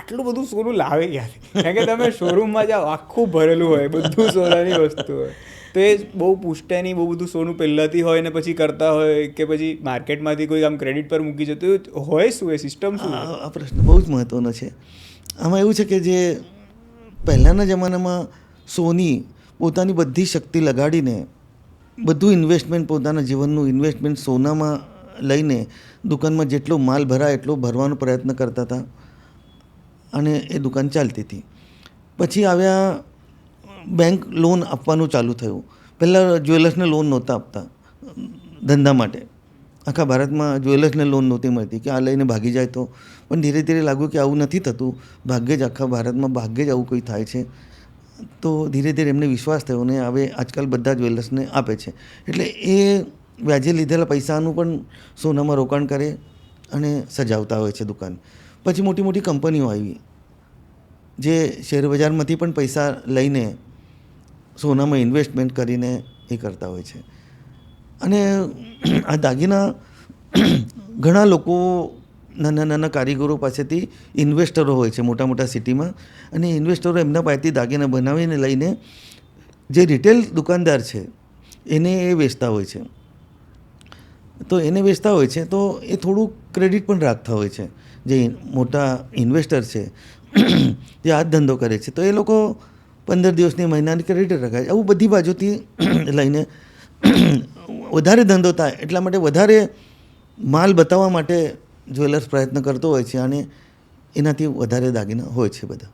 આટલું બધું સોનું લાવે ક્યાંથી? કારણ કે તમે શોરૂમમાં જાઓ આખું ભરેલું હોય, બધું સોનાની વસ્તુ હોય. તો એ બહુ પૂછતે નહીં, બહુ બધું સોનું પહેલાંથી હોય ને પછી કરતા હોય કે પછી માર્કેટમાંથી કોઈ આમ ક્રેડિટ પર મૂકી જતું હોય. શું એ સિસ્ટમ શું? આ પ્રશ્ન બહુ જ મહત્ત્વનો છે. આમાં એવું છે કે જે પહેલાંના જમાનામાં સોની પોતાની બધી શક્તિ લગાડીને બધું ઇન્વેસ્ટમેન્ટ, પોતાના જીવનનું ઇન્વેસ્ટમેન્ટ સોનામાં લઈને દુકાનમાં જેટલો માલ ભરાય એટલો ભરવાનો પ્રયત્ન કરતા હતા અને એ દુકાન ચાલતી હતી. પછી આવ્યા બેંક લોન આપવાનું ચાલુ થયું. પહેલાં જ્વેલર્સને લોન નહોતા આપતા ધંધા માટે. આખા ભારતમાં જ્વેલર્સને લોન નહોતી મળતી કે આ લઈને ભાગી જાય તો. પણ ધીરે ધીરે લાગ્યું કે આવું નથી થતું, ભાગ્યે જ આખા ભારતમાં ભાગ્યે જ આવું કંઈ થાય છે. તો ધીરે ધીરે એમને વિશ્વાસ થયો ને હવે આજકાલ બધા જ્વેલર્સને આપે છે. એટલે એ વ્યાજે લીધેલા પૈસાનું પણ સોનામાં રોકાણ કરે અને સજાવતા હોય છે દુકાન. પછી મોટી મોટી કંપનીઓ આવી જે શેરબજારમાંથી પણ પૈસા લઈને સોનામાં ઇન્વેસ્ટમેન્ટ કરીને એ કરતા હોય છે. અને આ દાગીના ઘણા લોકો, નાના નાના કારીગરો પાસેથી ઇન્વેસ્ટરો હોય છે મોટા મોટા સિટીમાં, અને ઇન્વેસ્ટરો એમના પાસેથી દાગીના બનાવીને લઈને જે રિટેલ દુકાનદાર છે એને એ વેચતા હોય છે. તો એને વેચતા હોય છે તો એ થોડું ક્રેડિટ પણ રાખતા હોય છે. જે મોટા ઇન્વેસ્ટર છે જે આ જ ધંધો કરે છે તો એ લોકો 15 દિવસની, મહિનાની ક્રેડિટ રખાય. આવું બધી બાજુથી લઈને વધારે ધંધો થાય એટલા માટે વધારે માલ બતાવવા માટે જ્વેલર્સ પ્રયત્ન કરતો હોય છે અને એનાથી વધારે દાગીના હોય છે બધા.